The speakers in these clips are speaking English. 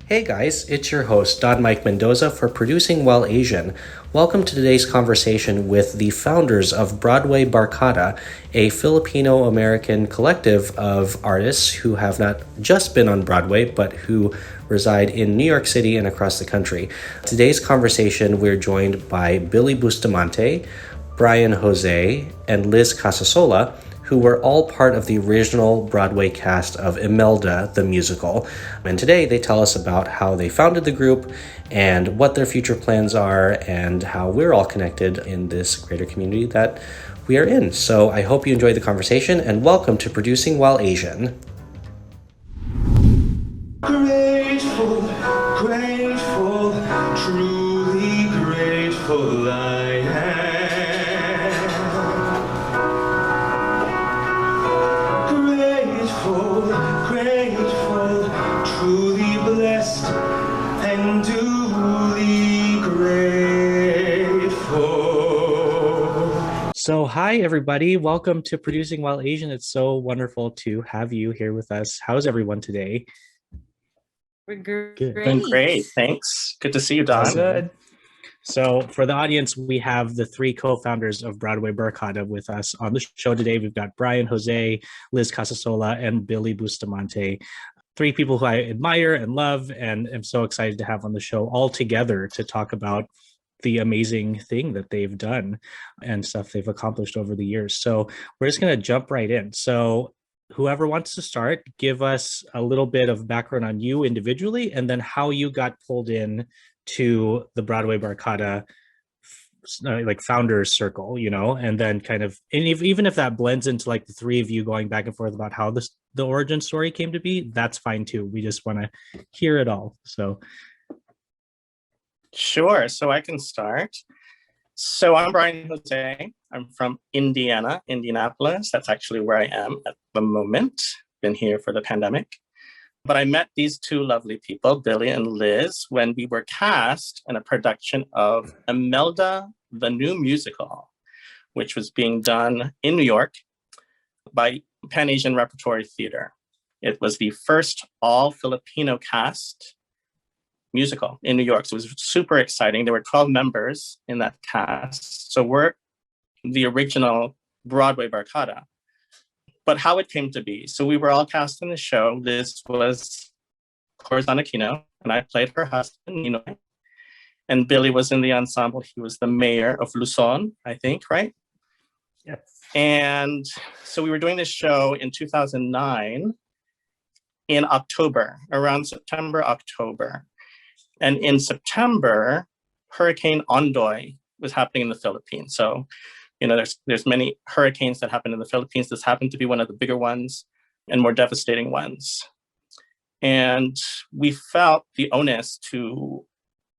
Hey guys, it's your host, Don Mike Mendoza for Producing While Asian. Welcome to today's conversation with the founders of Broadway Barkada, a Filipino-American collective of artists who have not just been on Broadway, but who reside in New York City and across the country. Today's conversation, we're joined by Billy Bustamante, Brian Jose, and Liz Casasola, who were all part of the original Broadway cast of Imelda, the musical. And today they tell us about how they founded the group and what their future plans are and how we're all connected in this greater community that we are in. So I hope you enjoyed the conversation and welcome to Producing While Asian. Grateful, grateful, truly grateful I am. Grateful, truly blessed, and duly grateful. So hi everybody, welcome to Producing While Asian. It's so wonderful to have you here with us. How's everyone today? We're great. Doing great, thanks. Good to see you, Don. Awesome. Good. So for the audience, we have the three co-founders of Broadway Barkada with us on the show today. We've got Brian Jose, Liz Casasola, and Billy Bustamante. Three people who I admire and love and am so excited to have on the show all together to talk about the amazing thing that they've done and stuff they've accomplished over the years. So we're just going to jump right in. So whoever wants to start, give us a little bit of background on you individually and then how you got pulled in to the Broadway Barkada like founders circle, you know, and then kind of, and even if that blends into like the three of you going back and forth about how the origin story came to be, that's fine too. We just want to hear it all. So sure, so I can start. So I'm Brian Jose. I'm from Indiana, Indianapolis. That's actually where I am at the moment. Been here for the pandemic. But I met these two lovely people, Billy and Liz, when we were cast in a production of Imelda, the new musical, which was being done in New York by Pan Asian Repertory Theater. It was the first all-Filipino cast musical in New York. So it was super exciting. There were 12 members in that cast. So we're the original Broadway Barkada. But how it came to be. So we were all cast in the show. Liz was Corazon Aquino, and I played her husband, Ninoy. And Billy was in the ensemble. He was the mayor of Luzon, I think, right? Yes. And so we were doing this show in 2009 in October, around September, October. And in September, Hurricane Ondoy was happening in the Philippines. So you know, there's many hurricanes that happen in the Philippines. This happened to be one of the bigger ones and more devastating ones. And we felt the onus to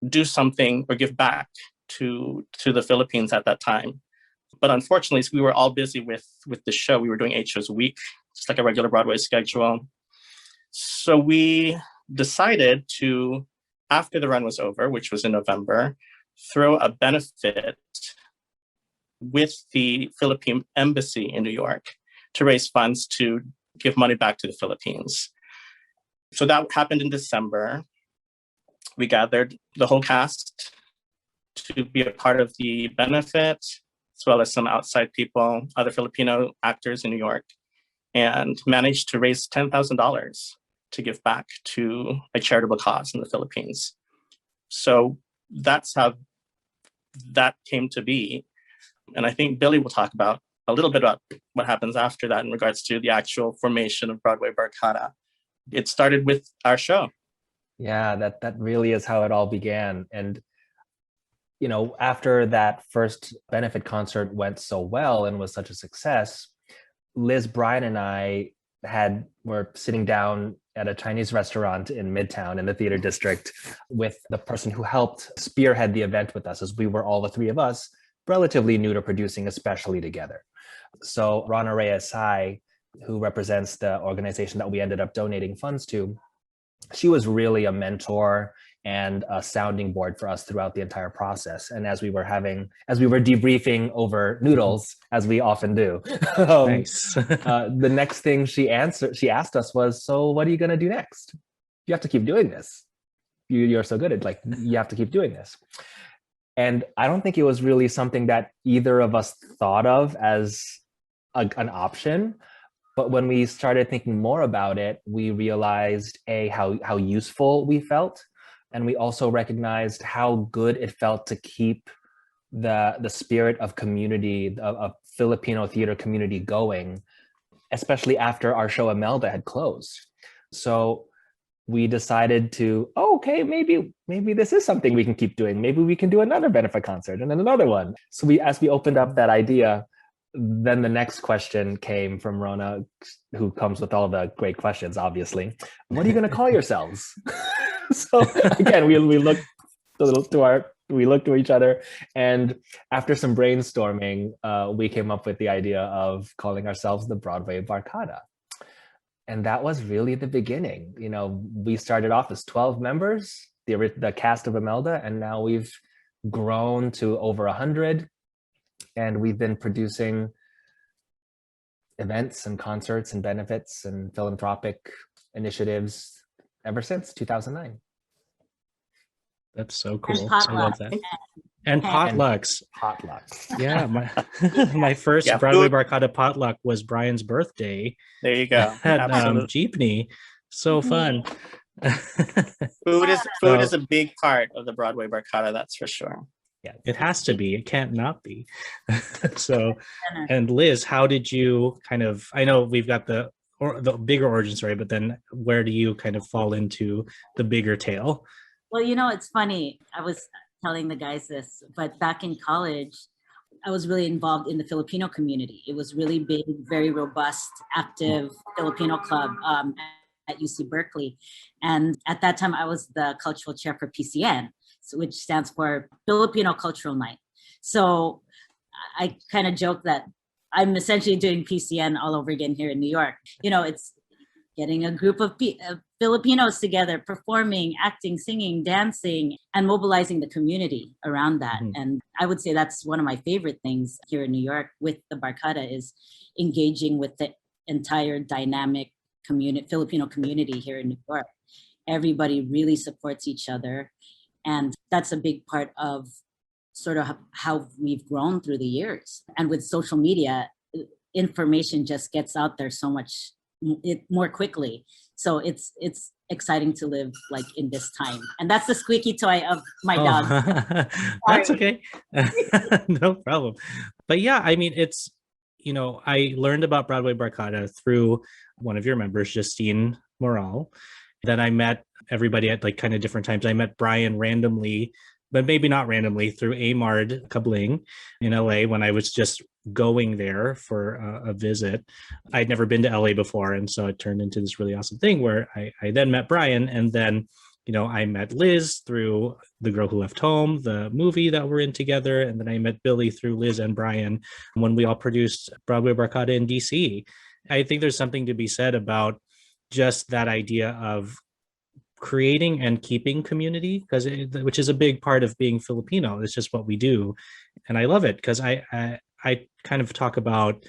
do something or give back to the Philippines at that time. But unfortunately, we were all busy with the show. We were doing 8 shows a week, just like a regular Broadway schedule. So we decided to, after the run was over, which was in November, throw a benefit with the Philippine Embassy in New York to raise funds to give money back to the Philippines. So that happened in December. We gathered the whole cast to be a part of the benefit, as well as some outside people, other Filipino actors in New York, and managed to raise $10,000 to give back to a charitable cause in the Philippines. So that's how that came to be. And I think Billy will talk about a little bit about what happens after that in regards to the actual formation of Broadway Barkada. It started with our show. Yeah, that really is how it all began. And, you know, after that first benefit concert went so well and was such a success, Liz, Brian, and I were sitting down at a Chinese restaurant in Midtown in the theater district with the person who helped spearhead the event with us, as we were all the three of us relatively new to producing, especially together. So Rana Reyes Sai, who represents the organization that we ended up donating funds to, she was really a mentor and a sounding board for us throughout the entire process. And as we were debriefing over noodles, as we often do, Nice. the next thing she asked us was, "So what are you going to do next? You have to keep doing this." you're so good at, like, you have to keep doing this. And I don't think it was really something that either of us thought of as an option. But when we started thinking more about it, we realized how useful we felt. And we also recognized how good it felt to keep the spirit of community, of Filipino theater community going, especially after our show Imelda had closed. So we decided to, okay, maybe this is something we can keep doing. Maybe we can do another benefit concert and then another one. So as we opened up that idea, then the next question came from Rona, who comes with all the great questions, obviously. What are you going to call yourselves? So again, we looked to each other, and after some brainstorming, we came up with the idea of calling ourselves the Broadway Barkada. And that was really the beginning. You know, we started off as 12 members, the cast of Imelda, and now we've grown to over 100. And we've been producing events and concerts and benefits and philanthropic initiatives ever since 2009. That's so cool. And I love that. And potlucks. Potlucks. Yeah, my first Broadway Barkada potluck was Brian's birthday. There you go. At Jeepney. So fun. Food is a big part of the Broadway Barkada, that's for sure. Yeah, it has to be. It can't not be. So, and Liz, how did you I know we've got the bigger origin story, but then where do you kind of fall into the bigger tale? Well, you know, it's funny. I was telling the guys this, but back in college, I was really involved in the Filipino community. It was really big, very robust, active Filipino club at UC Berkeley. And at that time, I was the cultural chair for PCN, which stands for Filipino Cultural Night. So I kind of joke that I'm essentially doing PCN all over again here in New York. You know, it's getting a group of Filipinos together, performing, acting, singing, dancing, and mobilizing the community around that. Mm-hmm. And I would say that's one of my favorite things here in New York with the Barkada, is engaging with the entire dynamic Filipino community here in New York. Everybody really supports each other. And that's a big part of sort of how we've grown through the years. And with social media, information just gets out there so much more quickly. So it's exciting to live like in this time. And that's the squeaky toy of my dog. That's okay. No problem. But yeah, I mean, it's, you know, I learned about Broadway Barkada through one of your members, Justine Morale. Then I met everybody at like kind of different times. I met Brian randomly, but maybe not randomly, through AMARD Kabling in LA when I was just going there for a visit. I'd never been to LA before. And so it turned into this really awesome thing where I then met Brian, and then, you know, I met Liz through The Girl Who Left Home, the movie that we're in together. And then I met Billy through Liz and Brian when we all produced Broadway Barkada in DC. I think there's something to be said about just that idea of creating and keeping community, which is a big part of being Filipino. It's just what we do. And I love it because I kind of talk about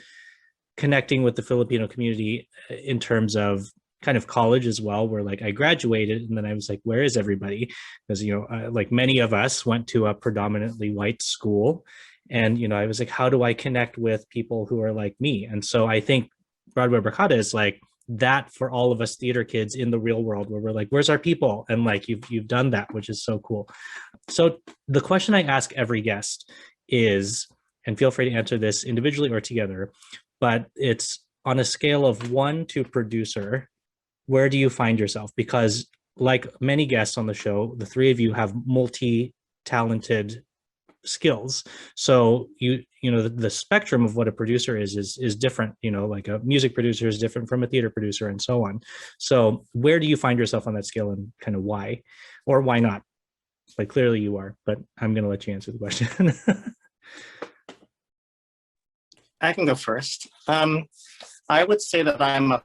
connecting with the Filipino community in terms of kind of college as well, where like I graduated and then I was like, where is everybody? Because, you know, like many of us went to a predominantly white school, and, you know, I was like, how do I connect with people who are like me? And so I think Broadway Barkada is like that for all of us theater kids in the real world, where we're like, where's our people? And like you've done that, which is so cool. So the question I ask every guest is, and feel free to answer this individually or together, but it's on a scale of 1 to producer, where do you find yourself? Because like many guests on the show, the three of you have multi-talented skills. So you know the spectrum of what a producer is different. You know, like a music producer is different from a theater producer, and so on. So where do you find yourself on that scale, and kind of why, or why not? Like clearly you are, but I'm going to let you answer the question. I can go first. I would say that I'm a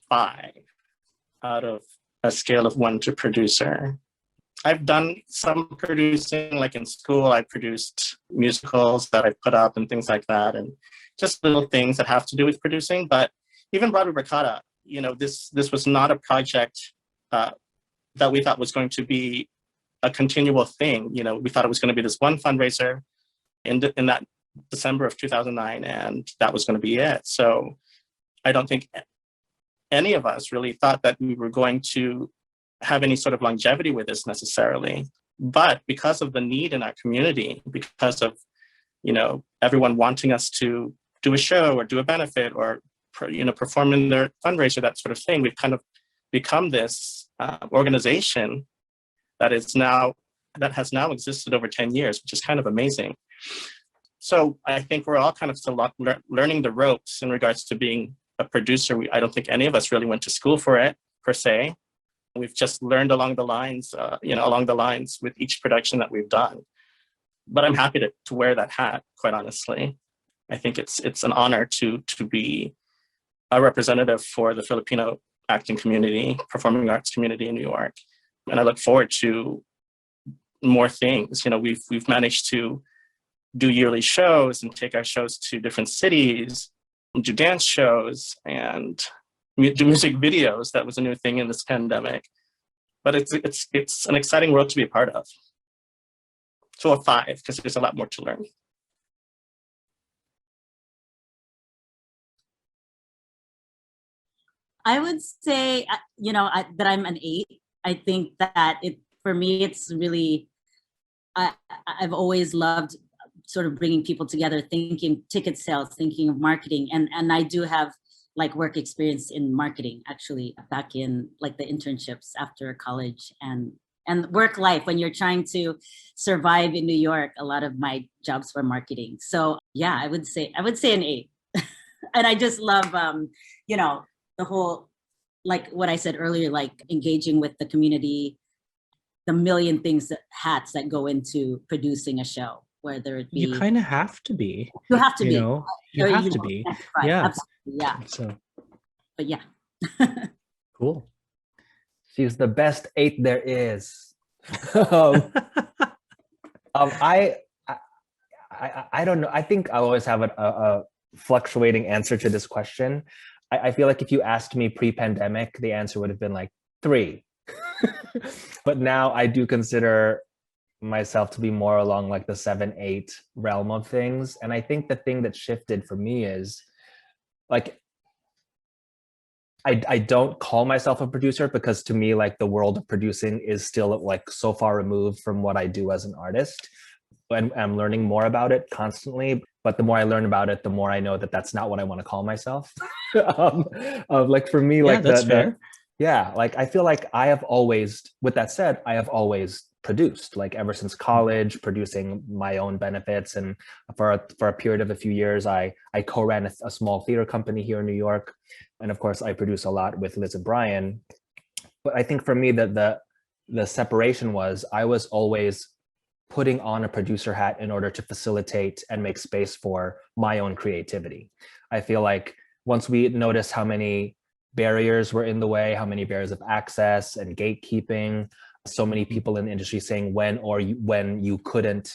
5 out of a scale of 1 to producer. I've done some producing, like in school, I produced musicals that I put up and things like that, and just little things that have to do with producing. But even Broadway Barkada, you know, this was not a project that we thought was going to be a continual thing. You know, we thought it was going to be this one fundraiser in that December of 2009, and that was going to be it. So I don't think any of us really thought that we were going to have any sort of longevity with this necessarily. But because of the need in our community, because of, you know, everyone wanting us to do a show or do a benefit or, you know, perform in their fundraiser, that sort of thing, we've kind of become this organization that has now existed over 10 years, which is kind of amazing. So I think we're all kind of still learning the ropes in regards to being a producer. I don't think any of us really went to school for it per se. We've just learned along the lines with each production that we've done. But I'm happy to wear that hat, quite honestly. I think it's an honor to be a representative for the Filipino acting community, performing arts community in New York. And I look forward to more things. You know, we've managed to do yearly shows and take our shows to different cities, and do dance shows and do music videos. That was a new thing in this pandemic. But it's an exciting world to be a part of. So a 5, because there's a lot more to learn. I would say, that I'm an 8. I think that for me, it's really, I've always loved sort of bringing people together, thinking ticket sales, thinking of marketing. And I do have like work experience in marketing, actually, back in like the internships after college and work life. When you're trying to survive in New York, a lot of my jobs were marketing. So yeah, I would say an 8. And I just love, the whole, like what I said earlier, like engaging with the community, the million hats that go into producing a show, whether it be. You kind of have to be. You have to be. You have to be. Right. Yeah. Absolutely. Yeah. So. But yeah. Cool. She's the best 8 there is. I don't know. I think I always have a fluctuating answer to this question. I feel like if you asked me pre-pandemic, the answer would have been like 3. But now I do consider myself to be more along like the 7, 8 realm of things. And I think the thing that shifted for me is like, I don't call myself a producer because to me, like the world of producing is still like so far removed from what I do as an artist. And I'm learning more about it constantly. But the more I learn about it, the more I know that that's not what I want to call myself. Like for me, like that's fair. Like I feel like I have always, with that said, I have always produced, like ever since college, producing my own benefits. And for a period of a few years, I co-ran a small theater company here in New York. And of course, I produce a lot with Liz and Brian. But I think for me, the separation was I was always putting on a producer hat in order to facilitate and make space for my own creativity. I feel like once we noticed how many barriers were in the way, how many barriers of access and gatekeeping, so many people in the industry saying when you couldn't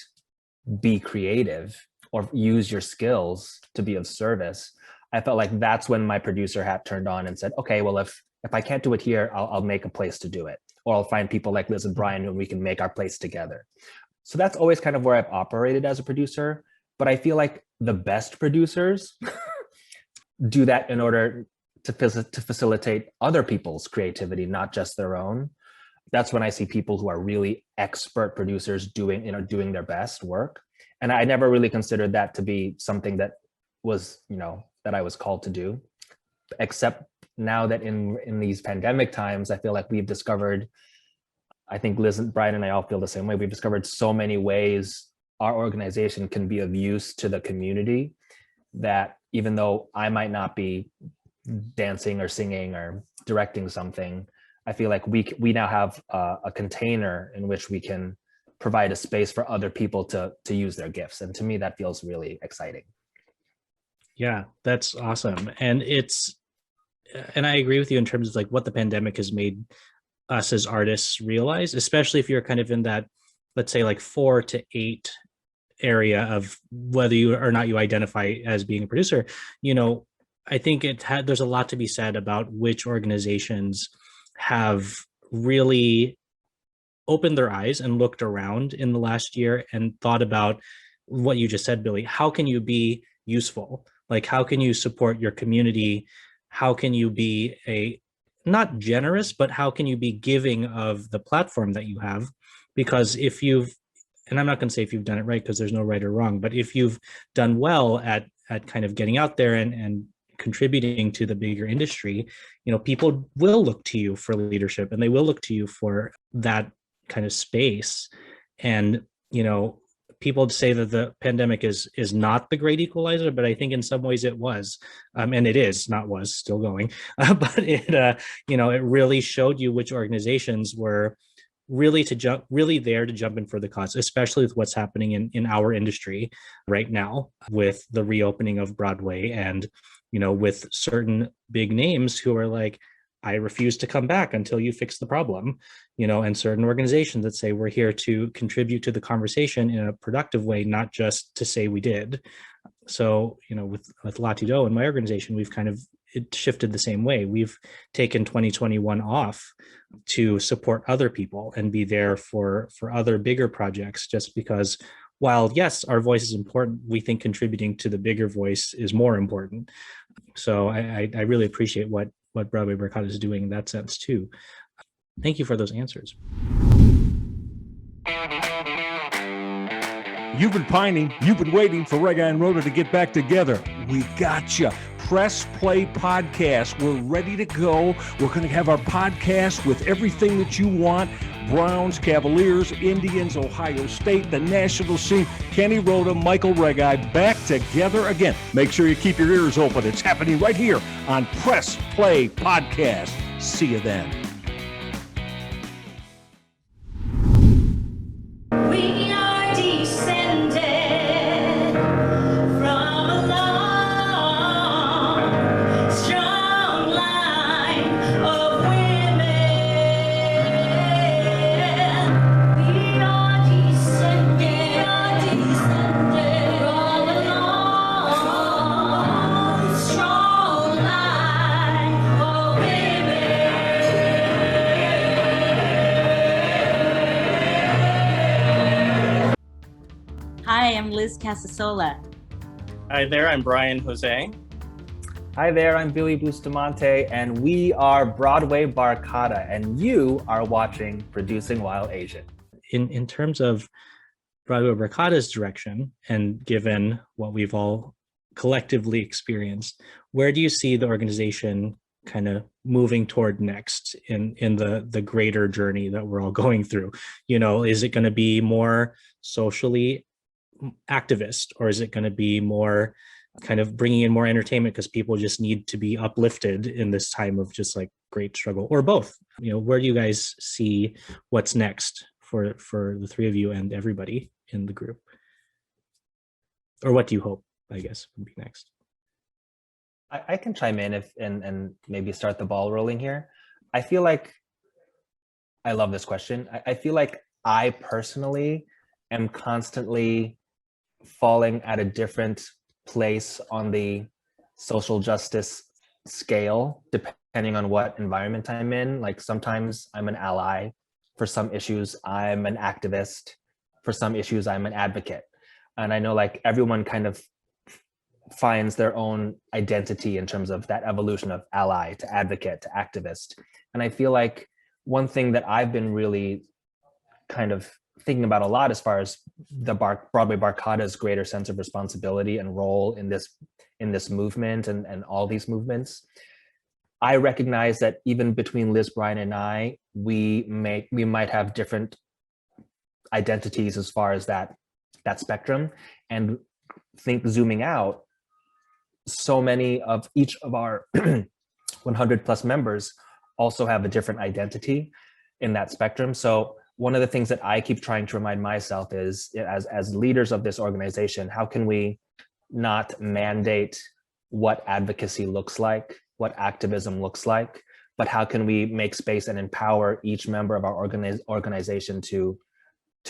be creative or use your skills to be of service, I felt like that's when my producer hat turned on and said, okay, well, if I can't do it here, I'll make a place to do it. Or I'll find people like Liz and Brian and we can make our place together. So that's always kind of where I've operated as a producer. But I feel like the best producers do that in order to facilitate other people's creativity, not just their own. That's when I see people who are really expert producers doing their best work. And I never really considered that to be something that was, that I was called to do, except now that in these pandemic times, I feel like we've discovered, I think Liz and Brian and I all feel the same way. We've discovered so many ways our organization can be of use to the community that even though I might not be dancing or singing or directing something, I feel like we now have a container in which we can provide a space for other people to use their gifts. And to me, that feels really exciting. Yeah, that's awesome. And I agree with you in terms of like what the pandemic has made us as artists realize, especially if you're kind of in that, let's say like 4 to 8 area of whether you or not you identify as being a producer. I think there's a lot to be said about which organizations have really opened their eyes and looked around in the last year and thought about what you just said, Billy. How can you be useful? Like, how can you support your community? How can you be not generous, but how can you be giving of the platform that you have? Because if you've, and I'm not going to say if you've done it right, because there's no right or wrong, but if you've done well at kind of getting out there and contributing to the bigger industry, people will look to you for leadership, and they will look to you for that kind of space. And people say that the pandemic is not the great equalizer, but I think in some ways it was, and it is, not was, still going, but it really showed you which organizations were really there to jump in for the cause, especially with what's happening in our industry right now with the reopening of Broadway, and with certain big names who are like, I refuse to come back until you fix the problem, and certain organizations that say we're here to contribute to the conversation in a productive way, not just to say we did. So, with Latido and my organization, we've kind of shifted the same way. We've taken 2021 off to support other people and be there for other bigger projects, just because while yes, our voice is important, we think contributing to the bigger voice is more important. So I really appreciate what Broadway Barkada is doing in that sense too. Thank you for those answers. You've been pining, you've been waiting for Reggae and Rhoda to get back together. We got you. Press Play Podcast. We're ready to go. We're going to have our podcast with everything that you want. Browns, Cavaliers, Indians, Ohio State, the national scene. Kenny Rhoda, Michael Reggae back together again. Make sure you keep your ears open. It's happening right here on Press Play Podcast. See you then. We are descended from a long, strong line of women. We are descended from a long, strong line of women. Hi, I'm Liz Casasola. Hi there, I'm Brian Jose. Hi there, I'm Billy Bustamante, and we are Broadway Barkada, and you are watching Producing While Asian. In terms of Broadway Barkada's direction, and given what we've all collectively experienced, where do you see the organization kind of moving toward next in the greater journey that we're all going through? Is it going to be more socially activist, or is it going to be more kind of bringing in more entertainment because people just need to be uplifted in this time of just like great struggle, or both? Where do you guys see what's next for the three of you and everybody in the group? Or what do you hope, I guess, would be next? I can chime in and maybe start the ball rolling here. I feel like I love this question. I feel like I personally am constantly falling at a different place on the social justice scale, depending on what environment I'm in. Like sometimes I'm an ally. For some issues, I'm an activist. For some issues, I'm an advocate. And I know like everyone kind of finds their own identity in terms of that evolution of ally to advocate to activist. And I feel like one thing that I've been really kind of thinking about a lot as far as the Broadway Barkada's greater sense of responsibility and role in this movement and all these movements. I recognize that even between Liz, Brian, and I, we might have different identities as far as that spectrum. And think zooming out, so many of each of our 100 plus members also have a different identity in that spectrum. So one of the things that I keep trying to remind myself is, as leaders of this organization, how can we not mandate what advocacy looks like, what activism looks like, but how can we make space and empower each member of our organization to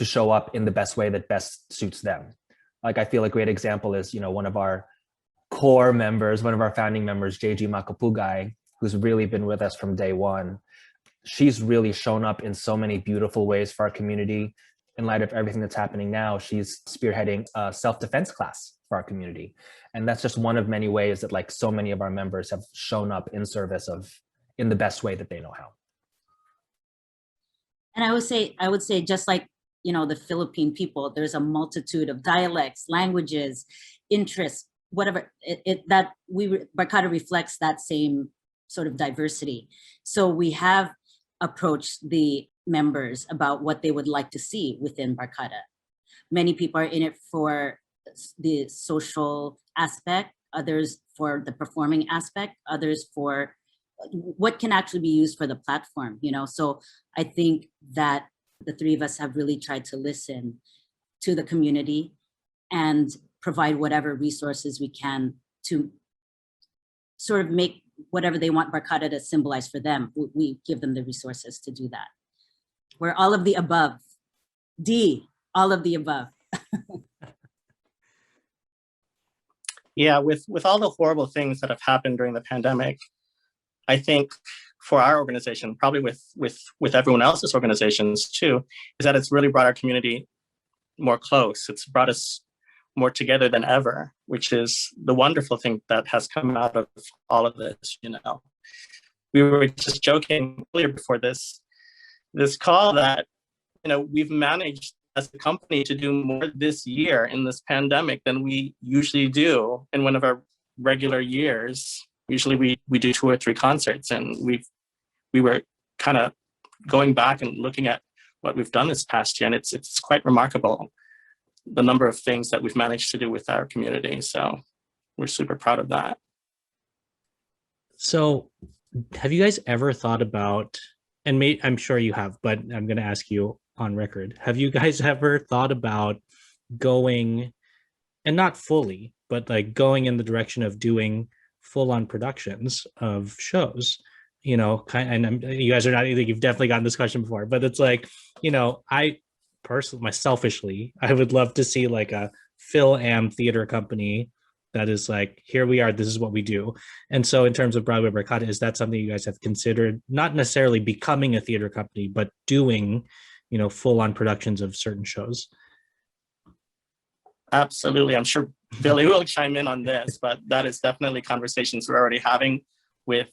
show up in the best way that best suits them? Like, I feel a great example is, one of our core members, one of our founding members, JG Makapugai, who's really been with us from day one. she's really shown up in so many beautiful ways for our community. In light of everything that's happening now, she's spearheading a self-defense class for our community. And that's just one of many ways that like so many of our members have shown up in service of in the best way that they know how. And I would say just like, you know, the Philippine people, there's a multitude of dialects, languages, interests, whatever Barkada reflects that same sort of diversity. So we have approached the members about what they would like to see within Barkada. Many people are in it for the social aspect, others for the performing aspect, others for what can actually be used for the platform, you know? So I think that the three of us have really tried to listen to the community and provide whatever resources we can to sort of make whatever they want Barkada to symbolize for them. We give them the resources to do that. We're all of the above. All of the above. Yeah, with all the horrible things that have happened during the pandemic, I think for our organization, probably with everyone else's organizations too, is that it's really brought our community more close. It's brought us more together than ever, which is the wonderful thing that has come out of all of this, you know. We were just joking earlier before this call that, you know, we've managed as a company to do more this year in this pandemic than we usually do in one of our regular years. Usually we do 2 or 3 concerts, and we were kind of going back and looking at what we've done this past year, and it's quite remarkable the number of things that we've managed to do with our community. So we're super proud of that. So have you guys ever thought about, and I'm sure you have, but I'm going to ask you on record, have you guys ever thought about going, and not fully, but like going in the direction of doing full-on productions of shows? You know, you guys are not, you've definitely gotten this question before, but it's like, you know, I personally, selfishly, I would love to see like a Phil-Am theater company that is like, here we are, this is what we do. And so in terms of Broadway Barkada, is that something you guys have considered, not necessarily becoming a theater company, but doing, you know, full-on productions of certain shows? Absolutely. I'm sure Billy will chime in on this, but that is definitely conversations we're already having with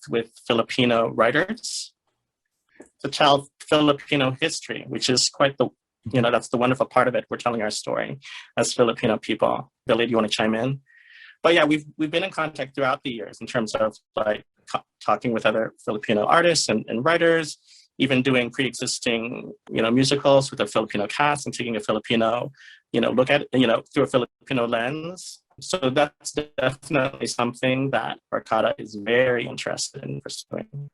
Filipino writers to tell Filipino history, which is quite the, you know, that's the wonderful part of it. We're telling our story as Filipino people. Billy, do you want to chime in? But yeah, we've been in contact throughout the years in terms of like talking with other Filipino artists and writers, even doing pre-existing, you know, musicals with a Filipino cast and taking a Filipino, you know, look at it, you know, through a Filipino lens. So that's definitely something that Barkada is very interested in pursuing.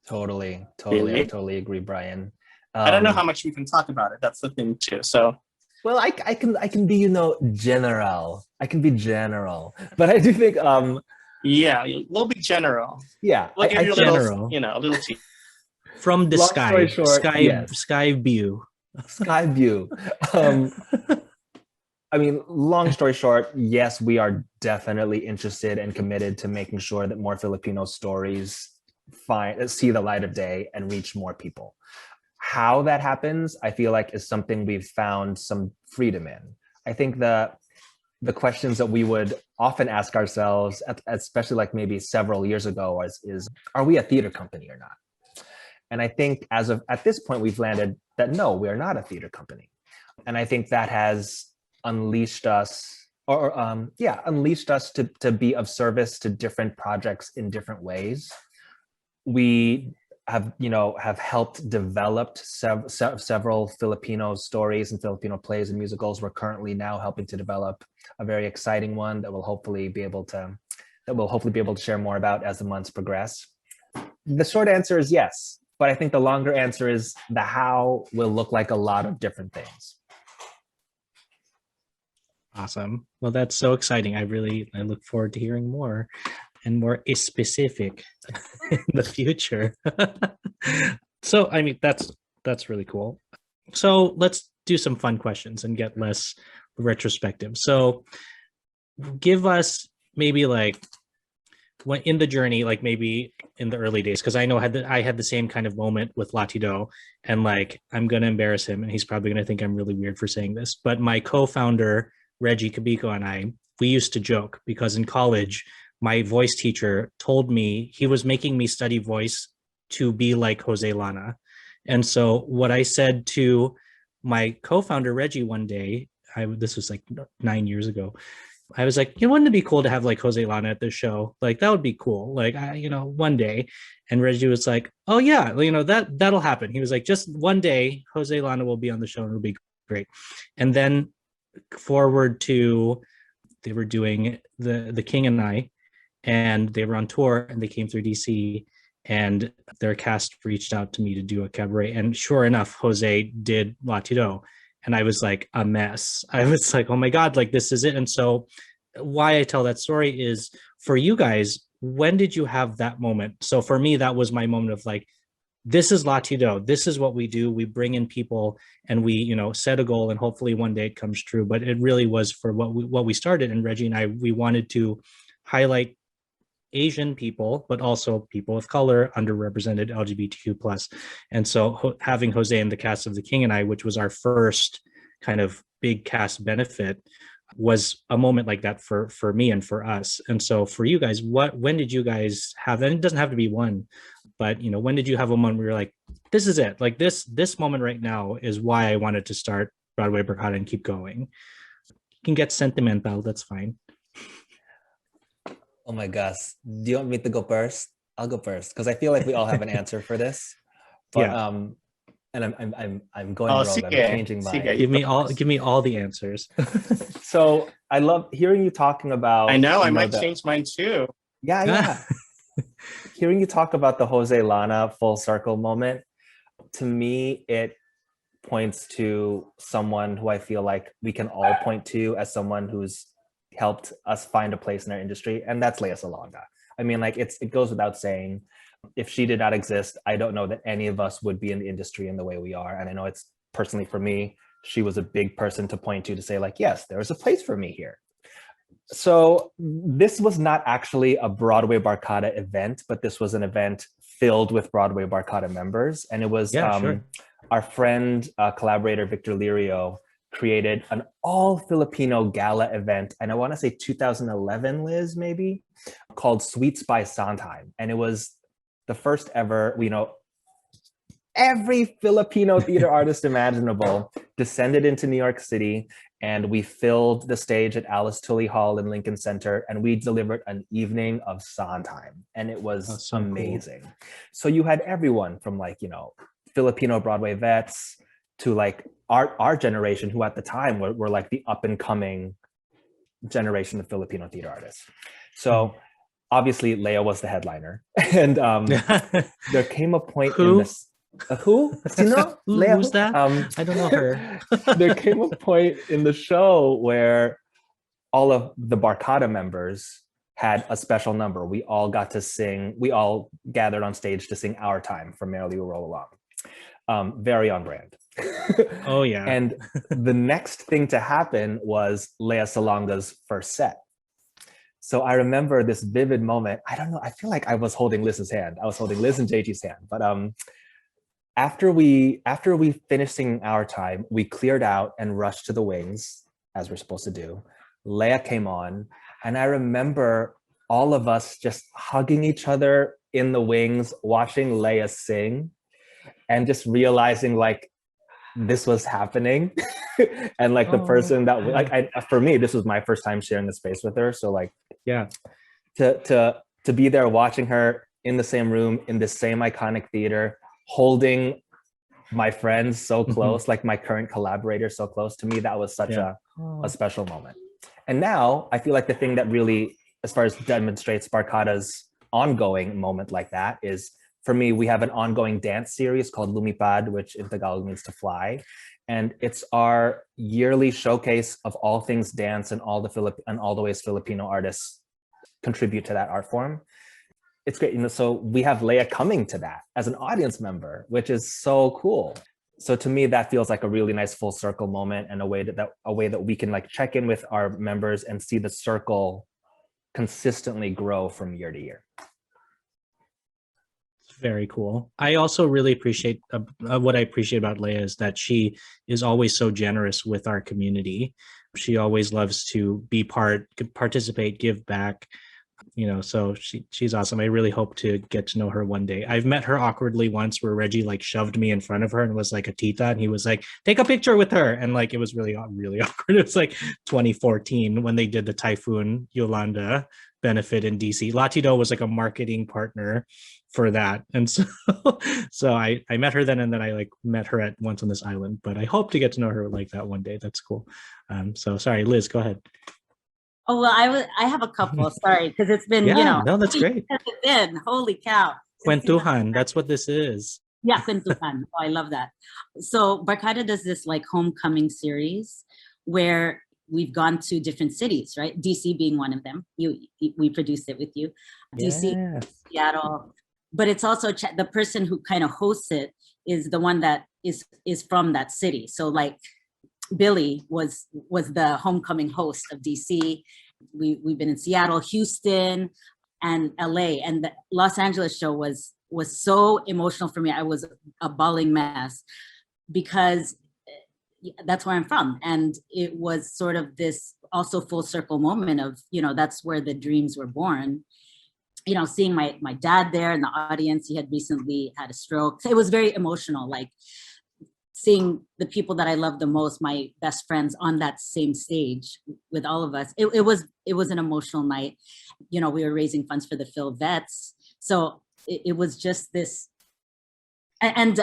Totally. Really? I totally agree, Brian. I don't know how much we can talk about it. That's the thing too. So, well, I can be, you know, general. I can be general, but I do think, yeah, we'll be general. Yeah, We'll give you a little, general. you know, a little tea. From the Long sky, story short, yes. sky view. Sky view. I mean, long story short, yes, we are definitely interested and committed to making sure that more Filipino stories see the light of day and reach more people. How that happens, I feel like, is something we've found some freedom in. I think the questions that we would often ask ourselves, especially like maybe several years ago, is are we a theater company or not? And I think at this point, we've landed that no, we are not a theater company. And I think that has unleashed us, unleashed us to be of service to different projects in different ways. We have helped develop several Filipino stories and Filipino plays and musicals. We're currently now helping to develop a very exciting one that we'll hopefully be able to share more about as the months progress. The short answer is yes, but I think the longer answer is the how will look like a lot of different things. Awesome. Well, that's so exciting. I look forward to hearing more and more specific in the future. So, I mean, that's really cool. So let's do some fun questions and get less retrospective. So give us maybe like when in the journey, like maybe in the early days, because I know I had the same kind of moment with Latido, and like I'm gonna embarrass him, and he's probably gonna think I'm really weird for saying this, but my co-founder Reggie Kabiko and I, we used to joke because in college, my voice teacher told me he was making me study voice to be like Jose Lana, and so what I said to my co-founder Reggie one day, this was like 9 years ago. I was like, wouldn't it be cool to have like Jose Lana at the show? Like that would be cool. Like one day. And Reggie was like, oh yeah, that'll happen. He was like, just one day, Jose Lana will be on the show and it'll be great. And then forward to they were doing the King and I, and they were on tour and they came through DC, and their cast reached out to me to do a cabaret. And sure enough, Jose did Latido. And I was like a mess. I was like, oh my God, like this is it. And so why I tell that story is for you guys, when did you have that moment? So for me, that was my moment of like, this is Latido. This is what we do. We bring in people and we, set a goal, and hopefully one day it comes true. But it really was for what we started. And Reggie and I, we wanted to highlight Asian people, but also people of color, underrepresented, LGBTQ plus. And so having Jose in the cast of The King and I, which was our first kind of big cast benefit, was a moment like that for me and for us. And so for you guys, when did you guys have, and it doesn't have to be one, but when did you have a moment where you're like, this is it, like this moment right now is why I wanted to start Broadway Barkada and keep going? You can get sentimental, that's fine. Oh my gosh. Do you want me to go first? I'll go first because I feel like we all have an answer for this. But Yeah. And I'm going rogue. I'm changing mine. Give me all the answers. So I love hearing you talking about. I know I might change mine too. Yeah. Hearing you talk about the Jose Lana full circle moment, to me, it points to someone who I feel like we can all point to as someone who's helped us find a place in our industry, and that's Lea Salonga. I mean, like it goes without saying, if she did not exist, I don't know that any of us would be in the industry in the way we are. And I know it's personally for me, she was a big person to point to say like, yes, there's a place for me here. So this was not actually a Broadway Barkada event, but this was an event filled with Broadway Barkada members. And it was our friend, collaborator, Victor Lirio, created an all Filipino gala event, and I want to say 2011, Liz, maybe, called Sweets by Sondheim. And it was the first ever, every Filipino theater artist imaginable descended into New York City, and we filled the stage at Alice Tully Hall in Lincoln Center, and we delivered an evening of Sondheim, and it was so amazing. Cool. So you had everyone from Filipino Broadway vets to like our generation, who at the time were like the up and coming generation of Filipino theater artists. So obviously Lea was the headliner, and there came a point in this. Who? Who's that? I don't know her. There came a point in the show where all of the Barkada members had a special number. We all got to sing. We all gathered on stage to sing Our Time from Merrily We Roll Along. Very on brand. Oh yeah. And the next thing to happen was Lea Salonga's first set. So I remember this vivid moment. I don't know. I feel like I was holding Liz's hand. I was holding Liz and JG's hand. But after we finished singing Our Time, we cleared out and rushed to the wings, as we're supposed to do. Lea came on, and I remember all of us just hugging each other in the wings, watching Lea sing, and just realizing like this was happening. And like the person that for me, this was my first time sharing the space with her. So like, yeah, to be there watching her in the same room, in the same iconic theater, holding my friends so close, like my current collaborator so close to me, that was such a special moment. And now I feel like the thing that really, as far as demonstrates Barkada's ongoing moment like that is, for me, we have an ongoing dance series called Lumipad, which in Tagalog means to fly. And it's our yearly showcase of all things dance and all the ways Filipino artists contribute to that art form. It's great, so we have Lea coming to that as an audience member, which is so cool. So to me, that feels like a really nice full circle moment, and a way that we can like check in with our members and see the circle consistently grow from year to year. Very cool. I also really appreciate what I appreciate about Leia is that she is always so generous with our community. She always loves to be participate, give back. So she's awesome. I really hope to get to know her one day. I've met her awkwardly once where Reggie like shoved me in front of her and was like a tita, and he was like, take a picture with her. And like, it was really, really awkward. It was like 2014 when they did the Typhoon Yolanda benefit in DC. Latido was like a marketing partner for that. And so I met her then, and then I like met her at once on this island, but I hope to get to know her like that one day. That's cool. So sorry, Liz, go ahead. Oh, well, I have a couple, sorry, because it's been, No, that's great. Holy cow. Kwentuhan, that's what this is. Yeah, Kwentuhan. Oh, I love that. So Barkada does this like homecoming series where we've gone to different cities, right? DC being one of them. We produced it with you. DC, Yes. Seattle. But it's also the person who kind of hosts it is the one that is from that city. So like Billy was the homecoming host of DC. We've been in Seattle, Houston, and LA. And the Los Angeles show was so emotional for me. I was a bawling mess because that's where I'm from. And it was sort of this also full circle moment of, that's where the dreams were born. Seeing my dad there in the audience, he had recently had a stroke. So it was very emotional, like seeing the people that I love the most, my best friends, on that same stage with all of us. It was an emotional night. We were raising funds for the Phil Vets. So it was just this. And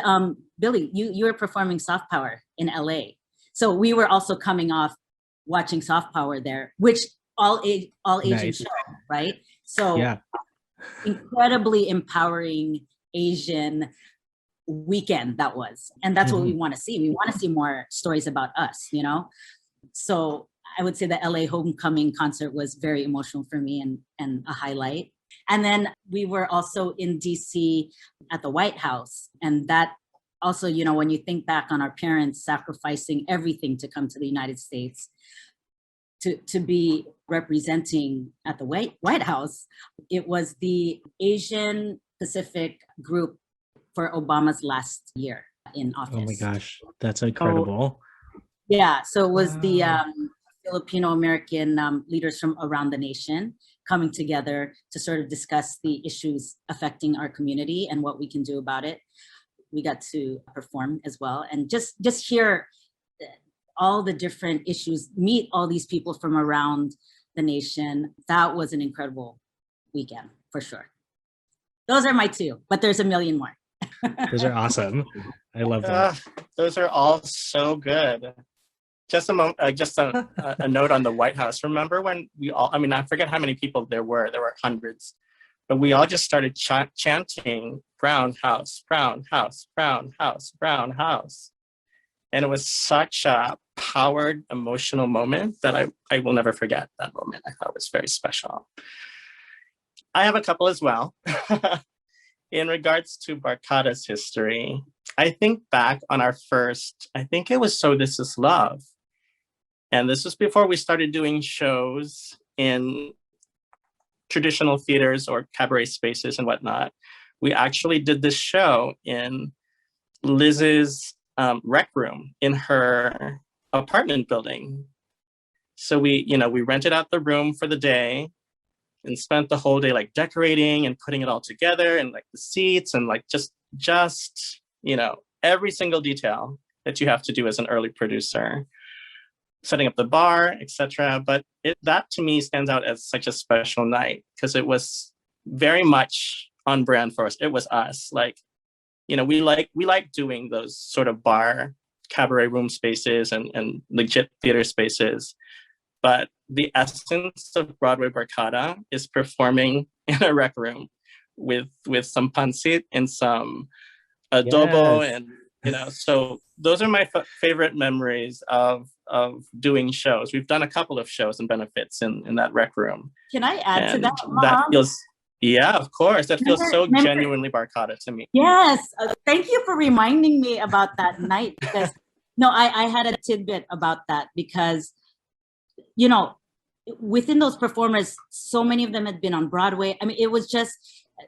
Billy, you were performing Soft Power in LA. So we were also coming off watching Soft Power there, which all Asian Nice. show, right? So Yeah. incredibly empowering Asian weekend that was. And that's what we want to see. We want to see more stories about us, So I would say the LA homecoming concert was very emotional for me and a highlight. And then we were also in DC at the White House. And that also, when you think back on our parents sacrificing everything to come to the United States, to be representing at the White House, it was the Asian Pacific group for Obama's last year in office. Oh my gosh, that's incredible. So it was the Filipino-American leaders from around the nation coming together to sort of discuss the issues affecting our community and what we can do about it. We got to perform as well and just hear all the different issues, meet all these people from around the nation. That was an incredible weekend for sure. Those are my two, but there's a million more. Those are awesome. I love that. Those are all so good. Just a note on the White House. Remember when we all, I forget how many people there were hundreds, but we all just started chanting Brown House, Brown House, Brown House, Brown House. And it was such a powered, emotional moment that I will never forget that moment. I thought it was very special. I have a couple as well. In regards to Barkada's history, I think back on our first, I think it was So This Is Love. And this was before we started doing shows in traditional theaters or cabaret spaces and whatnot. We actually did this show in Liz's rec room in her apartment building. So we rented out the room for the day and spent the whole day like decorating and putting it all together and like the seats and like just every single detail that you have to do as an early producer, setting up the bar, etc. But that to me stands out as such a special night because it was very much on brand for us. It was us. Like, we like doing those sort of bar cabaret room spaces and legit theater spaces. But the essence of Broadway Barkada is performing in a rec room with some pancit and some adobo. Yes. And, so those are my favorite memories of doing shows. We've done a couple of shows and benefits in that rec room. Can I add to And that, Mom? that feels, yeah, of course. That feels so Remember- genuinely Barkada to me. Yes. Thank you for reminding me about that night because I had a tidbit about that because, within those performers, so many of them had been on Broadway. I mean, it was just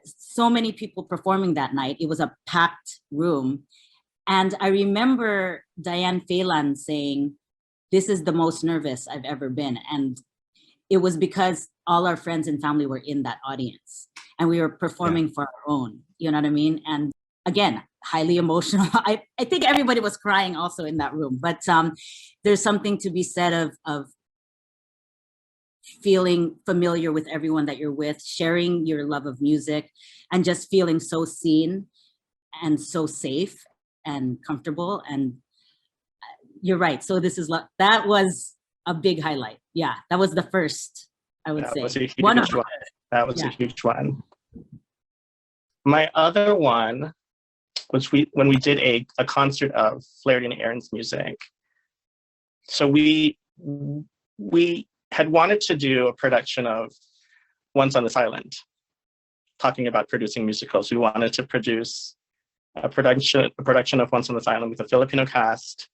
so many people performing that night. It was a packed room. And I remember Diane Phelan saying, "This is the most nervous I've ever been." And it was because all our friends and family were in that audience and we were performing for our own, you know what I mean? And again, highly emotional. I think everybody was crying also in that room, but there's something to be said of feeling familiar with everyone that you're with, sharing your love of music, and just feeling so seen and so safe and comfortable. And you're right. So that was a big highlight. Yeah, that was the first, I would say. Was a huge one of one. That was Yeah. a huge one. My other one was when we did a concert of Flaherty and Aaron's music. So we had wanted to do a production of Once on This Island, talking about producing musicals. We wanted to produce a production of Once on This Island with a Filipino cast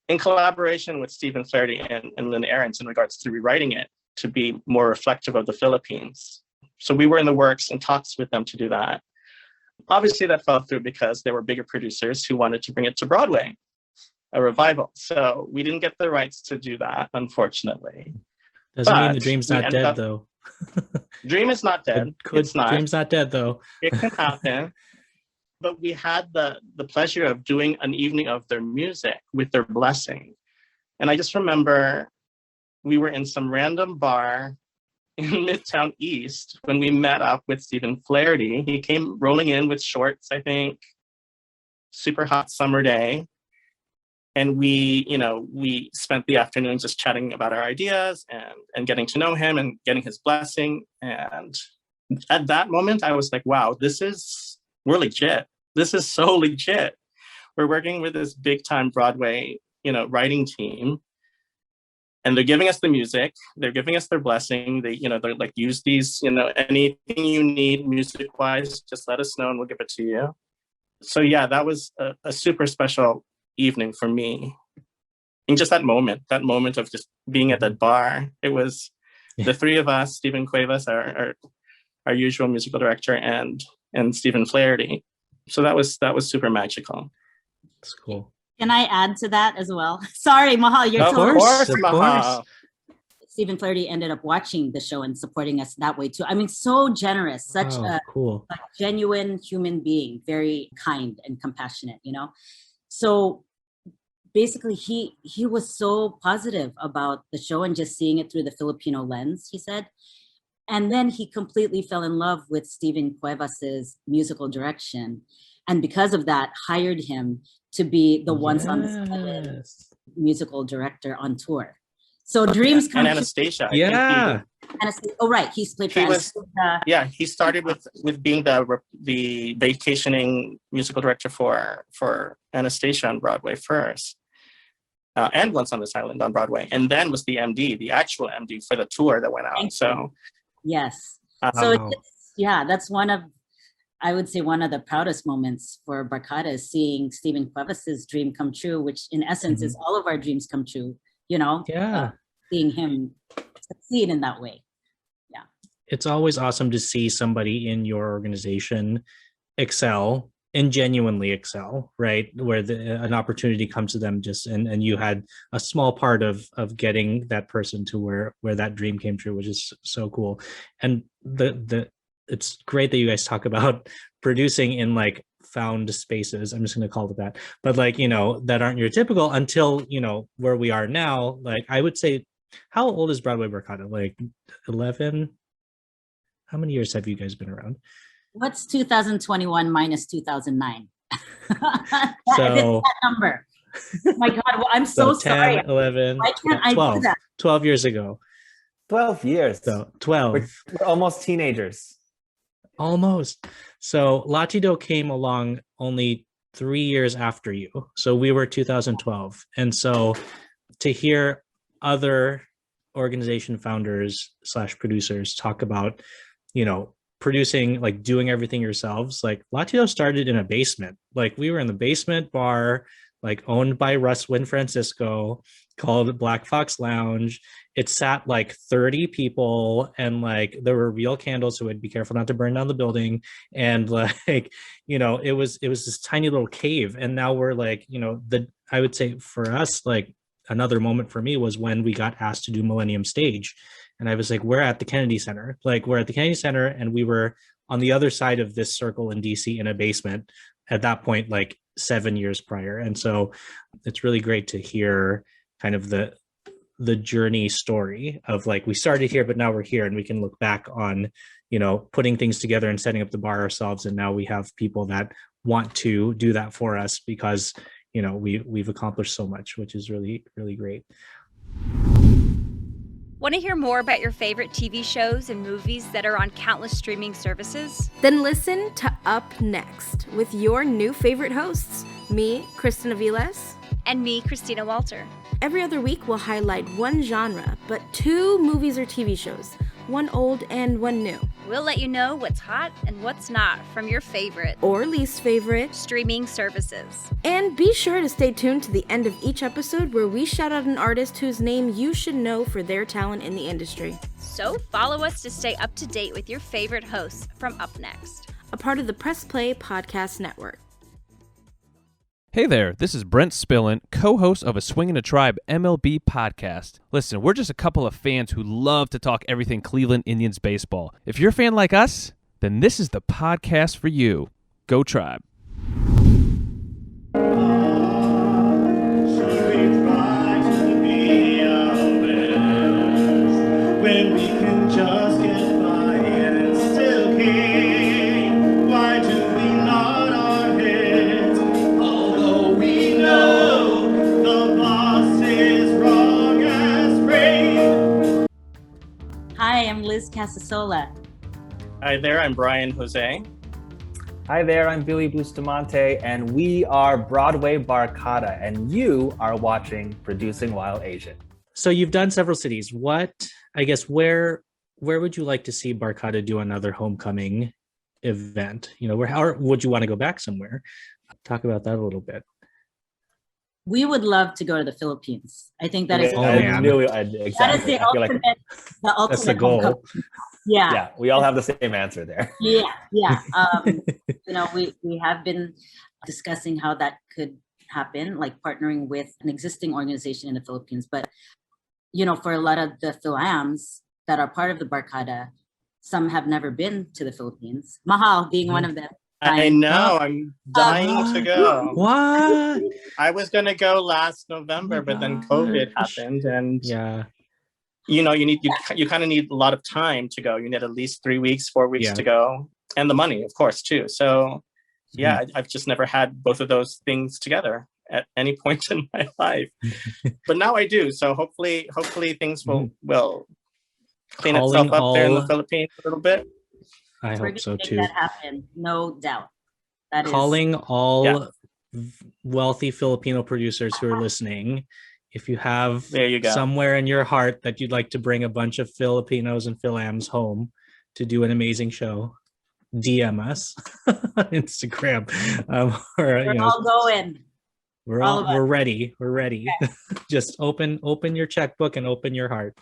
in collaboration with Stephen Flaherty and Lynn Ahrens in regards to rewriting it to be more reflective of the Philippines. So we were in the works and talks with them to do that. Obviously that fell through because there were bigger producers who wanted to bring it to Broadway, a revival. So we didn't get the rights to do that, unfortunately. Doesn't mean the But dream's we not ended dead, up- though. Dream is not dead. It's not. Dream's not dead, though. It can happen. But we had the pleasure of doing an evening of their music with their blessing. And I just remember we were in some random bar in Midtown East when we met up with Stephen Flaherty. He came rolling in with shorts, I think, super hot summer day. And we spent the afternoon just chatting about our ideas and getting to know him and getting his blessing. And at that moment, I was like, wow, we're legit. This is so legit. We're working with this big time Broadway, writing team. And they're giving us the music. They're giving us their blessing. They're like, use these, anything you need music wise, just let us know and we'll give it to you. So yeah, that was a super special evening for me. And just that moment of just being at that bar. It was the three of us, Stephen Cuevas, our usual musical director, and Stephen Flaherty. So that was super magical. That's cool. Can I add to that as well? Sorry, Mahal, you're Of so course, of Mahal. Stephen Flaherty ended up watching the show and supporting us that way too. I mean, so generous, such Wow, cool. a genuine human being, very kind and compassionate, So basically he was so positive about the show and just seeing it through the Filipino lens, he said. And then he completely fell in love with Stephen Cuevas's musical direction. And because of that, hired him to be the Once on This Island musical director on tour. So dreams come And true. Anastasia. I Yeah. Oh, right. He's played for He was- Anastasia. Yeah, he started with being the vacationing musical director for Anastasia on Broadway first, and Once on This Island on Broadway, and then was the MD, the actual MD for the tour that went out. Thank So Yes. So Wow. that's I would say one of the proudest moments for Barkada is seeing Stephen Cuevas's dream come true, which in essence is all of our dreams come true, Yeah. seeing him succeed in that way. It's always awesome to see somebody in your organization excel and genuinely excel, right? Where an opportunity comes to them and you had a small part of getting that person to where that dream came true, which is so cool. And it's great that you guys talk about producing in like found spaces. I'm just going to call it that, but like, that aren't your typical until, where we are now. Like I would say, how old is Broadway Barkada? Like 11? How many years have you guys been around? What's 2021 minus 2009? So that number. My God, well, I'm so 10, sorry. 11, Why can't I 12, do that? 12 years ago. 12 years. So 12. We're almost teenagers. Almost. So Latido came along only 3 years after you. So we were 2012. And so to hear other organization founders / producers talk about, producing, like doing everything yourselves, like Latido started in a basement. Like we were in the basement bar, like owned by Russ Win Francisco, called Black Fox Lounge. It sat like 30 people, and like there were real candles, so we'd be careful not to burn down the building. And like, it was this tiny little cave. And now we're like, I would say for us, like another moment for me was when we got asked to do Millennium Stage. And I was like, we're at the Kennedy Center. Like we're at the Kennedy Center, and we were on the other side of this circle in DC in a basement at that point, like 7 years prior. And so it's really great to hear kind of the journey story of like, we started here, but now we're here, and we can look back on, putting things together and setting up the bar ourselves. And now we have people that want to do that for us because, we've accomplished so much, which is really, really great. Want to hear more about your favorite TV shows and movies that are on countless streaming services? Then listen to Up Next with your new favorite hosts, me, Kristen Aviles. And me, Christina Walter. Every other week, we'll highlight one genre, but 2 movies or TV shows, one old and one new. We'll let you know what's hot and what's not from your favorite or least favorite streaming services. And be sure to stay tuned to the end of each episode where we shout out an artist whose name you should know for their talent in the industry. So follow us to stay up to date with your favorite hosts from Up Next, a part of the Press Play Podcast Network. Hey there, this is Brent Spillin, co-host of a Swingin' a Tribe MLB podcast. Listen, we're just a couple of fans who love to talk everything Cleveland Indians baseball. If you're a fan like us, then this is the podcast for you. Go Tribe. When we can just get by and still king. Why do we nod our heads? Although we know the boss is wrong as rain. Hi, I'm Liz Casasola. Hi there, I'm Brian Jose. Hi there, I'm Billy Bustamante, and we are Broadway Barkada, and you are watching Producing While Asian. So you've done several cities. Where would you like to see Barkada do another homecoming event? Or would you want to go back somewhere? Talk about that a little bit. We would love to go to the Philippines. I think that is Exactly. that is the I feel like ultimate, the ultimate That's the goal. homecoming. Yeah. yeah, we all have the same answer there. Yeah. We have been discussing how that could happen, like partnering with an existing organization in the Philippines. But, for a lot of the Philams that are part of the Barkada, some have never been to the Philippines. Mahal being one of them. I know, I'm dying to go. What? I was going to go last November, but then COVID happened, and Yeah. you kind of need a lot of time to go. You need at least 3 weeks, 4 weeks Yeah. to go, and the money, of course, too. So, yeah, I've just never had both of those things together at any point in my life. But now I do. So hopefully things will clean Calling itself up there in the all- Philippines a little bit. I We're hope so gonna make too. that happen, no doubt. That is Calling all Yeah. wealthy Filipino producers who are listening, if you have There you go. somewhere in your heart that you'd like to bring a bunch of Filipinos and Philams home to do an amazing show, DM us on Instagram. we're all going. all of us. We're ready. We're ready. Just open your checkbook and open your heart.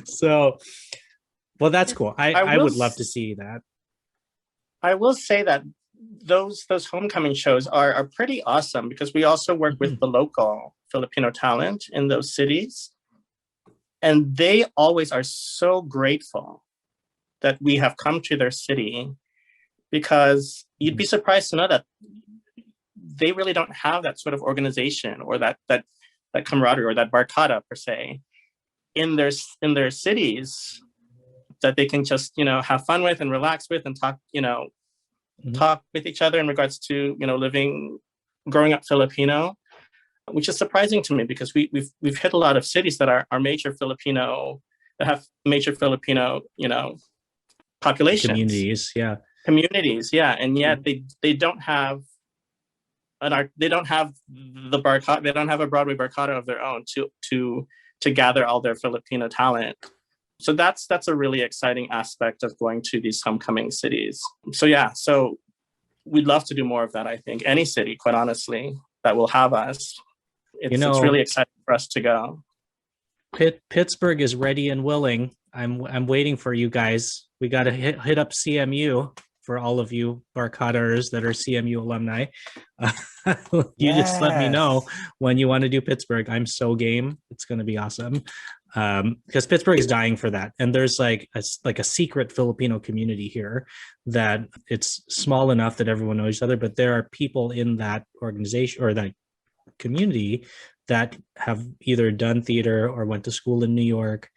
So, well, that's cool. I would love to see that. I will say that those homecoming shows are pretty awesome because we also work with the local Filipino talent in those cities. And they always are so grateful that we have come to their city, because you'd be surprised to know that they really don't have that sort of organization or that camaraderie or that barkada per se in their cities that they can just have fun with and relax with and talk talk with each other in regards to growing up Filipino, which is surprising to me because we've hit a lot of cities that are major Filipino, that have major Filipino populations, communities, and yet they don't have they don't have the barkada, they don't have a Broadway Barkada of their own to gather all their Filipino talent. So that's a really exciting aspect of going to these homecoming cities. So we'd love to do more of that. I think any city, quite honestly, that will have us It's really exciting for us to go. Pittsburgh is ready and willing. I'm waiting for you guys. We got to hit up CMU for all of you Barkaders that are CMU alumni. You just let me know when you want to do Pittsburgh. I'm so game. It's going to be awesome. Because Pittsburgh is dying for that. And there's like a secret Filipino community here that it's small enough that everyone knows each other, but there are people in that organization or that community that have either done theater or went to school in New York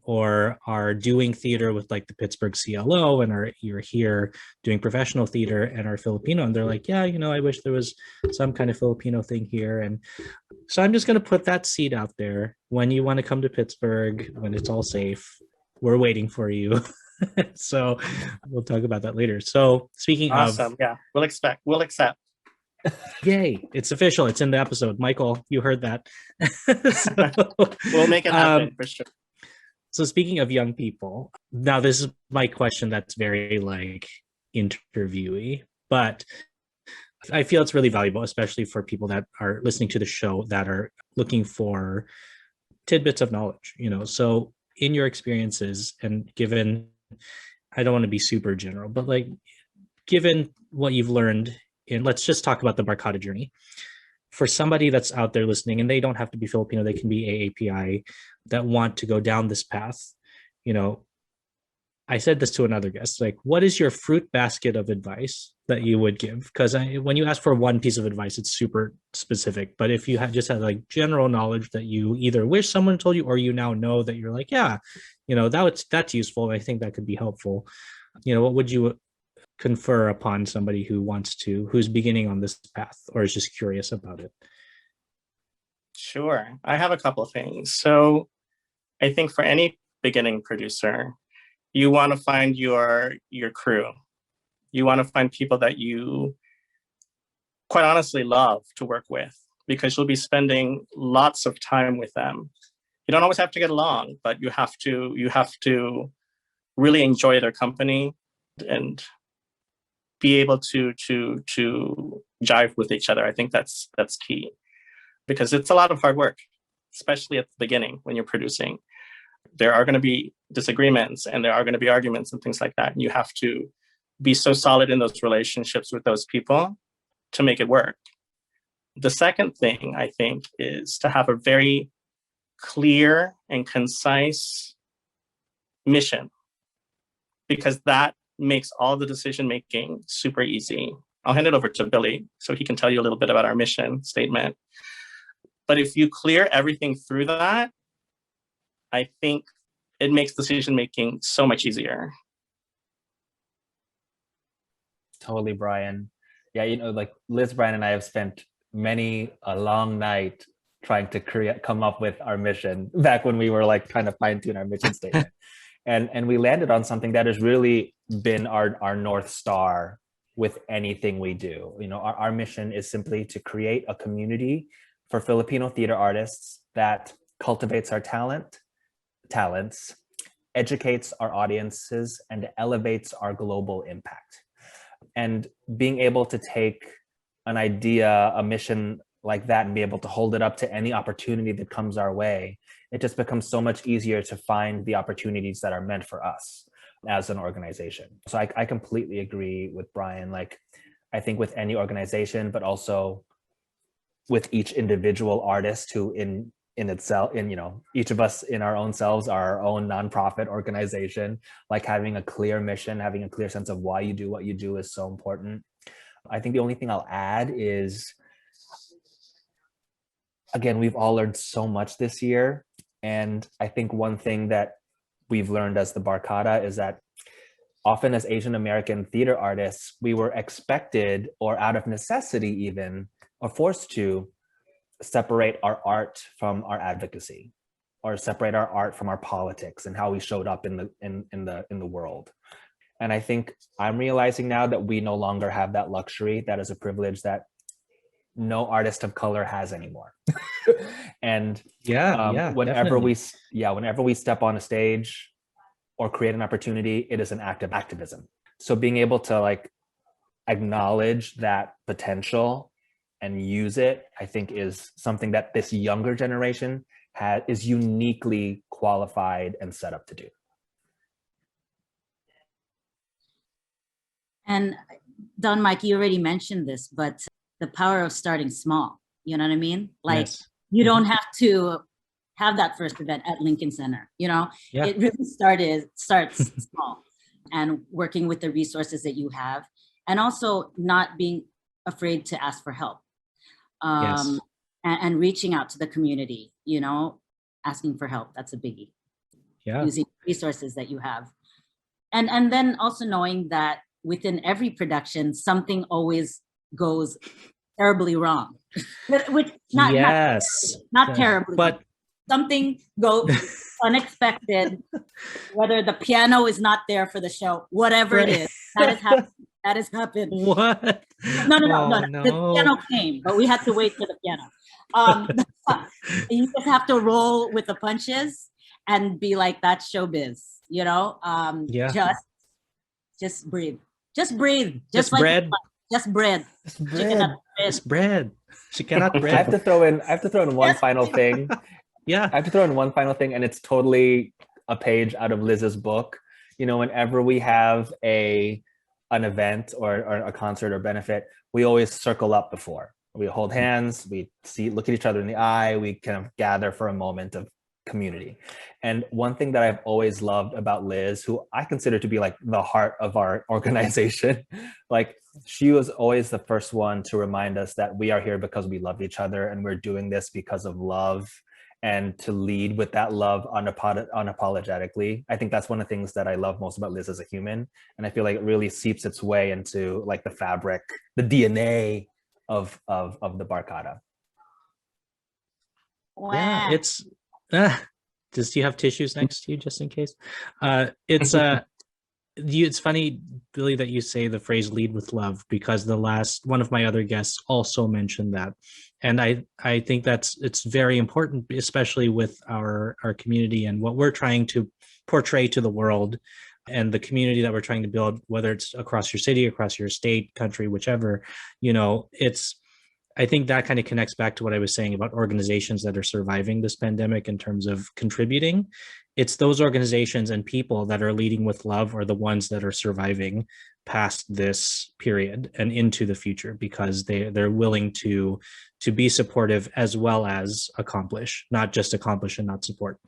or are doing theater with like the Pittsburgh CLO and you're here doing professional theater and are Filipino. And they're like, yeah, I wish there was some kind of Filipino thing here. And so I'm just going to put that seed out there. When you want to come to Pittsburgh, when it's all safe, we're waiting for you. So we'll talk about that later. So speaking Awesome. of... Yeah, we'll accept. Yay, it's official. It's in the episode. Michael, you heard that. We'll make it happen for sure. So speaking of young people, now this is my question that's very like interviewee, but I feel it's really valuable, especially for people that are listening to the show that are looking for tidbits of knowledge, So in your experiences and given, I don't want to be super general, but like given what you've learned let's just talk about the Barkada journey. For somebody that's out there listening, and they don't have to be Filipino, they can be AAPI, that want to go down this path. I said this to another guest, like, what is your fruit basket of advice that you would give? Because when you ask for one piece of advice, it's super specific. But if you just had like general knowledge that you either wish someone told you, or you now know that you're like, yeah, that's useful. I think that could be helpful. What would you confer upon somebody who's beginning on this path or is just curious about it? Sure. I have a couple of things. So I think for any beginning producer, you want to find your crew. You want to find people that you quite honestly love to work with, because you'll be spending lots of time with them. You don't always have to get along, but you have to really enjoy their company and be able to jive with each other. I think that's key, because it's a lot of hard work, especially at the beginning when you're producing. There are going to be disagreements and there are going to be arguments and things like that. And you have to be so solid in those relationships with those people to make it work. The second thing, I think, is to have a very clear and concise mission, because that makes all the decision making super easy. I'll hand it over to Billy so he can tell you a little bit about our mission statement. But if you clear everything through that, I think it makes decision making so much easier. Totally, Brian. Yeah, like Liz, Brian, and I have spent a long night trying to come up with our mission back when we were like trying to fine tune our mission statement. And we landed on something that has really been our North Star with anything we do. Our mission is simply to create a community for Filipino theater artists that cultivates our talents, educates our audiences, and elevates our global impact. And being able to take an idea, a mission like that, and be able to hold it up to any opportunity that comes our way, it just becomes so much easier to find the opportunities that are meant for us as an organization. So I completely agree with Brian. Like, I think with any organization, but also with each individual artist who in itself, each of us in our own selves are our own nonprofit organization, like having a clear mission, having a clear sense of why you do what you do is so important. I think the only thing I'll add is, again, we've all learned so much this year. And I think one thing that we've learned as the Barkada is that often as Asian American theater artists, we were expected, or out of necessity even, or forced to separate our art from our advocacy, or separate our art from our politics and how we showed up in the world. And I think I'm realizing now that we no longer have that luxury. That is a privilege that no artist of color has anymore. And whenever we step on a stage or create an opportunity, it is an act of activism. So being able to like acknowledge that potential and use it, I think is something that this younger generation is uniquely qualified and set up to do. And Don Mike, you already mentioned this, but the power of starting small, you know what I mean? Like Yes. you don't have to have that first event at Lincoln Center, you know? Yeah. It really starts small, and working with the resources that you have, and also not being afraid to ask for help. Yes. And reaching out to the community, you know, asking for help. That's a biggie. Yeah. Using resources that you have. And then also knowing that within every production, something always goes terribly wrong. Which not terribly, but something goes unexpected, whether the piano is not there for the show, whatever it is, that has happened. What? No. Oh, The piano came, but we had to wait for the piano. You just have to roll with the punches and be like, that's showbiz, you know? Just breathe. Just breathe. Just bread. Just bread. She cannot bread. Just bread. She cannot bread. I have to throw in one final thing. Yeah. I have to throw in one final thing, and it's totally a page out of Liz's book. You know, whenever we have an event or a concert or benefit, we always circle up before. We hold hands, we look at each other in the eye, we kind of gather for a moment of community. And one thing that I've always loved about Liz, who I consider to be like the heart of our organization, like she was always the first one to remind us that we are here because we love each other, and we're doing this because of love, and to lead with that love unapologetically. I think that's one of the things that I love most about Liz as a human. And I feel like it really seeps its way into like the fabric, the DNA of the Barkada. Wow. Yeah, it's do you have tissues next to you just in case? It's it's funny, Billy, that you say the phrase "lead with love," because one of my other guests also mentioned that, and I think it's very important, especially with our community and what we're trying to portray to the world, and the community that we're trying to build, whether it's across your city, across your state, country, whichever. You know, I think that kind of connects back to what I was saying about organizations that are surviving this pandemic in terms of contributing. It's those organizations and people that are leading with love are the ones that are surviving past this period and into the future, because they're willing to be supportive as well as accomplish, not just accomplish and not support.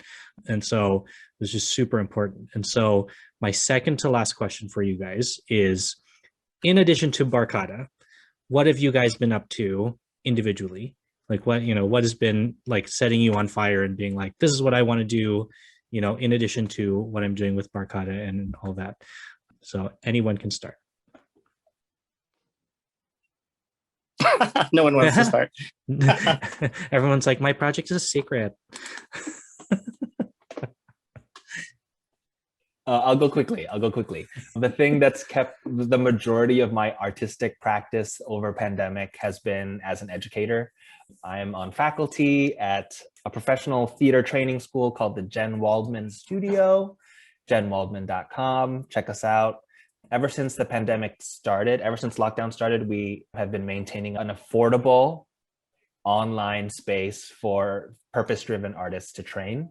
And so it's just super important. And so my second to last question for you guys is, in addition to Barkada, what have you guys been up to individually? Like what has been like setting you on fire and being like, this is what I want to do, in addition to what I'm doing with Barkada and all that. So anyone can start. No one wants to start. Everyone's like, my project is a secret. I'll go quickly. The thing that's kept the majority of my artistic practice over pandemic has been as an educator. I'm on faculty at a professional theater training school called the Jen Waldman Studio, jenwaldman.com. Check us out. Ever since the pandemic started, ever since lockdown started, we have been maintaining an affordable online space for purpose-driven artists to train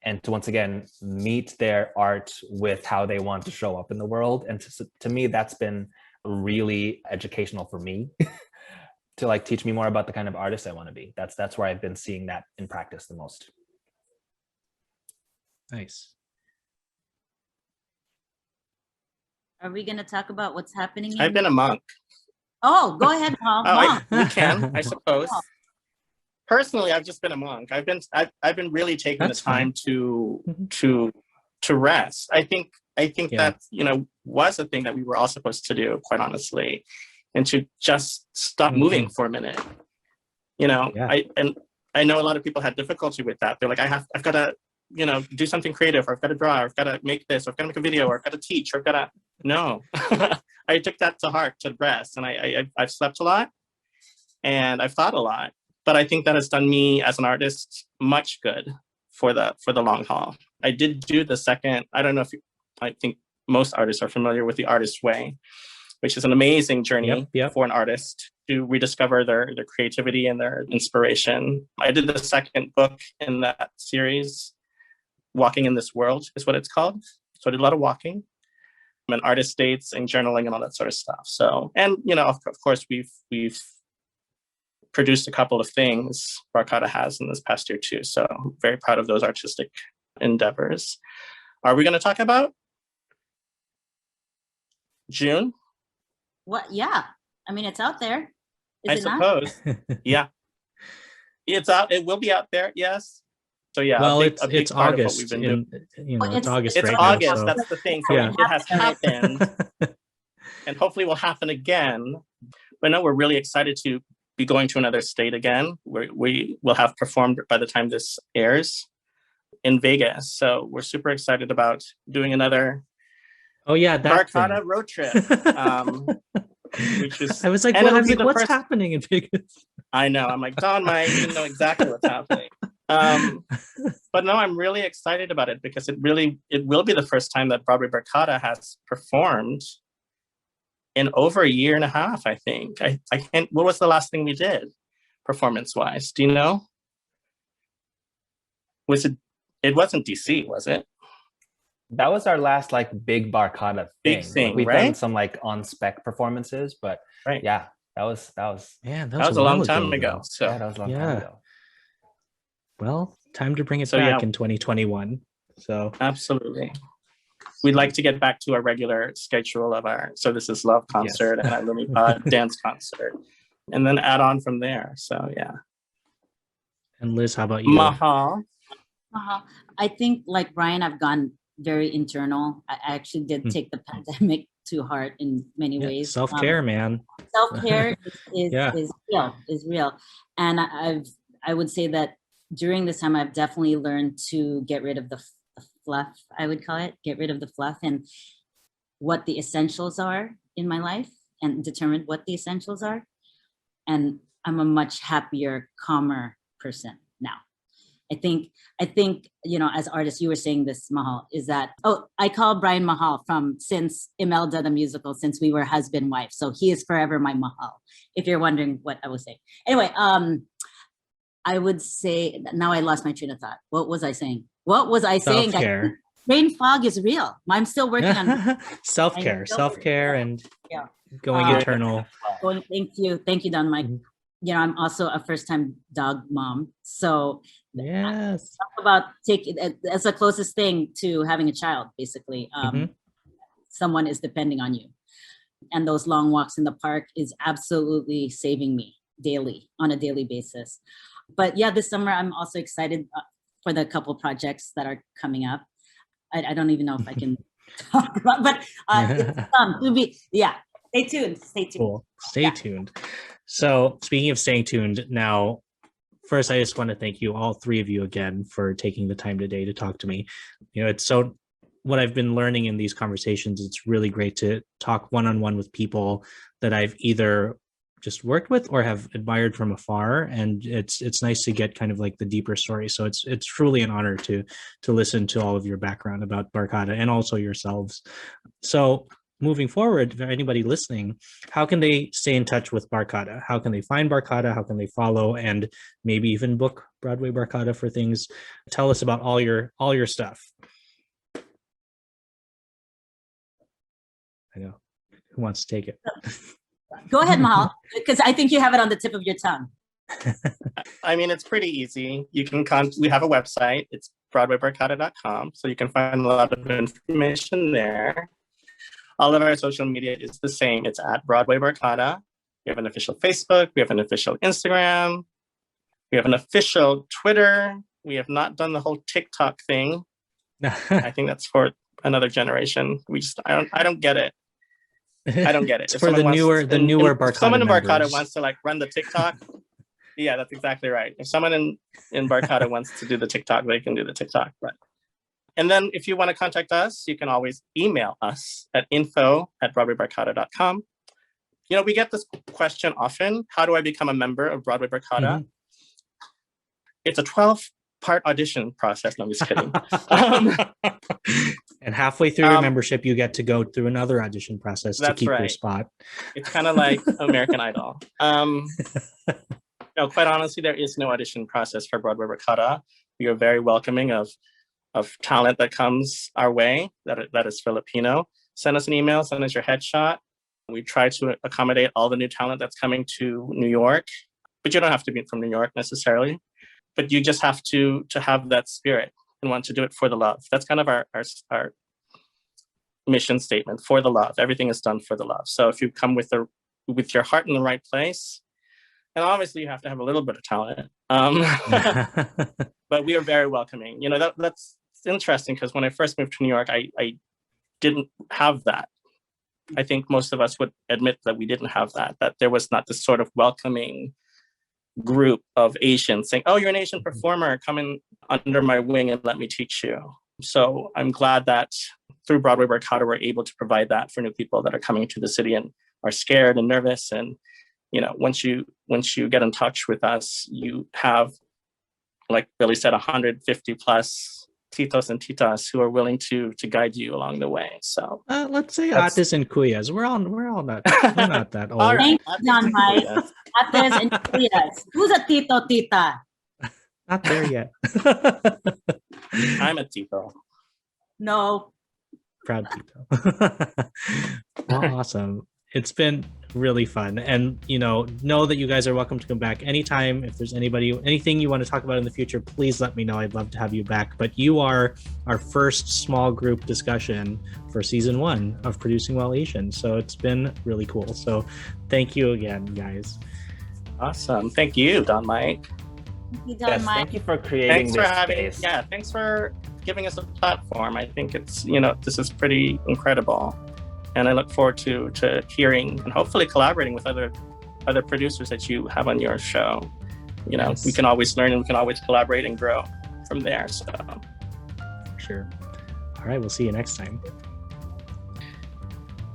and to once again meet their art with how they want to show up in the world. And to me, that's been really educational for me to like teach me more about the kind of artist I want to be. That's where I've been seeing that in practice the most. Nice. Are we going to talk about what's happening? I've been a monk. Oh, go ahead, Mom. We can, I suppose. Personally, I've just been a monk. I've been really taking That's the time to rest. I think that was a thing that we were all supposed to do, quite honestly, and to just stop moving for a minute. I know a lot of people had difficulty with that. They're like, I've got to do something creative, or I've got to draw, or I've got to make this, or I've got to make a video, or I've got to teach, or I've got to no. I took that to heart, to rest, and I've slept a lot, and I've thought a lot. But I think that has done me as an artist much good for the long haul. I did do the second. I don't know I think most artists are familiar with the artist way, which is an amazing journey Yep. for an artist to rediscover their creativity and their inspiration. I did the second book in that series, Walking in This World is what it's called. So I did a lot of walking and artist dates and journaling and all that sort of stuff. So, and of course, we've produced a couple of things Barkada has in this past year too. So I'm very proud of those artistic endeavors. Are we going to talk about June? What? Yeah. I mean, it's out there. I Is it not? suppose. Yeah. It's out. It will be out there. Yes. So yeah. Well, a big it's part of what August. we've been doing. Well, It's August It's right August. now. So. That's the thing. So Yeah. it has happened, and hopefully will happen again. But no, we're really excited to be going to another state again. We will have performed by the time this airs in Vegas. So we're super excited about doing another Oh yeah, that Barkada thing. road trip. Which is, I was like, and what? it'll I was be like, the what's first- happening in Vegas? I know. I'm like, Don Mike, you know exactly what's happening. But no, I'm really excited about it because it will be the first time that Broadway Barkada has performed in over a year and a half, I think. I can't, what was the last thing we did performance-wise? Do you know? It wasn't DC, was it? That was our last like big Barkada Big thing. thing, We've done right? some like on spec performances, but Right. yeah, that was Man, That was a while long time though. ago. So yeah, that was a long time Yeah. ago. Well, time to bring it So, back yeah. in 2021. So absolutely. We'd like to get back to our regular schedule of our So This Is Love concert and our Lumipod dance concert, and then add on from there. So yeah. and Liz, how about you? Mahal. I think, like Brian, I've gone very internal. I actually did take the pandemic to heart in many ways. Self-care, man. Self-care is Yeah. is real. And I would say that during this time, I've definitely learned to get rid of the fluff, I would call it, get rid of the fluff and what the essentials are in my life and determine what the essentials are. And I'm a much happier, calmer person now. I think, as artists, you were saying this, Mahal, is that, I call Brian Mahal since Imelda the musical, since we were husband, wife. So he is forever my Mahal, if you're wondering what I was saying. Anyway, I would say, now I lost my train of thought. What was I saying? Self-care. Brain fog is real. I'm still working on Self-care and Yeah. going internal. Thank you, Don Mike. I'm also a first-time dog mom. So Yes. talk about that's the closest thing to having a child, basically. Someone is depending on you. And those long walks in the park is absolutely saving me on a daily basis. But yeah, this summer I'm also excited for the couple projects that are coming up. I don't even know if I can talk about, but stay tuned. Cool. Stay tuned. So speaking of staying tuned, now, first, I just want to thank you, all three of you again, for taking the time today to talk to me. What I've been learning in these conversations, it's really great to talk one-on-one with people that I've either just worked with or have admired from afar, and it's nice to get kind of like the deeper story. So it's truly an honor to listen to all of your background about Barkada and also yourselves. So moving forward, for anybody listening, how can they stay in touch with Barkada? How can they find Barkada? How can they follow and maybe even book Broadway Barkada for things? Tell us about all your stuff. I know. Who wants to take it? Go ahead, Mahal, because I think you have it on the tip of your tongue. I mean, it's pretty easy. You can we have a website. It's broadwaybarkada.com. So you can find a lot of information there. All of our social media is the same. It's at Broadway Barkada. We have an official Facebook. We have an official Instagram. We have an official Twitter. We have not done the whole TikTok thing. I think that's for another generation. I don't get it. I don't get it. It's for the newer Barkada. If someone in Barkada members. wants to like run the TikTok, yeah, that's exactly right. If someone in Barkada wants to do the TikTok, they can do the TikTok. And then if you want to contact us, you can always email us at info@broadwaybarkada.com. We get this question often: how do I become a member of Broadway Barkada? It's a part audition process. No, I'm just kidding. And halfway through your membership, you get to go through another audition process to That's keep your right. spot. It's kind of like American Idol. No, quite honestly, there is no audition process for Broadway Barkada. We are very welcoming of talent that comes our way that is Filipino. Send us an email, send us your headshot. We try to accommodate all the new talent that's coming to New York, but you don't have to be from New York necessarily. But you just have to have that spirit and want to do it for the love. That's kind of our mission statement, for the love. Everything is done for the love. So if you come with your heart in the right place, and obviously you have to have a little bit of talent, but we are very welcoming. You know, that's interesting because when I first moved to New York, I didn't have that. I think most of us would admit that we didn't have that there was not this sort of welcoming group of Asians saying, oh, you're an Asian performer, come in under my wing and let me teach you. So I'm glad that through Broadway Barkada, we're able to provide that for new people that are coming to the city and are scared and nervous. And, you know, once you get in touch with us, you have, like Billy said, 150 plus titos and titas who are willing to guide you along the way. So let's say ates and kuyas. We're not that old. All right. Thank you, Don Mike. Ates and kuyas. Who's a tito, tita? Not there yet. I'm a tito. No. Proud tito. Well, awesome. It's been really fun. And, you know that you guys are welcome to come back anytime. If there's anything you want to talk about in the future, please let me know. I'd love to have you back. But you are our first small group discussion for season 1 of Producing While Asian. So it's been really cool. So thank you again, guys. Awesome. Thank you, Don Mike. Thank you, Don Yes, Mike. thank you for creating this space. Thanks for giving us a platform. I think it's, this is pretty incredible. And I look forward to hearing and hopefully collaborating with other producers that you have on your show. Yes. We can always learn and we can always collaborate and grow from there. So Sure. All right, we'll see you next time.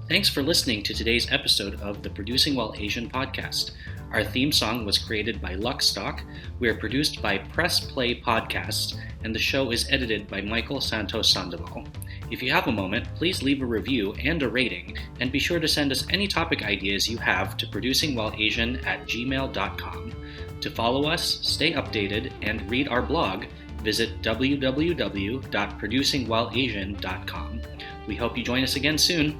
Thanks for listening to today's episode of the Producing While Asian podcast. Our theme song was created by Luckstock. We are produced by Press Play Podcasts, and the show is edited by Michael Santos Sandoval. If you have a moment, please leave a review and a rating, and be sure to send us any topic ideas you have to producingwhileasian@gmail.com. To follow us, stay updated, and read our blog, visit www.producingwhileasian.com. We hope you join us again soon.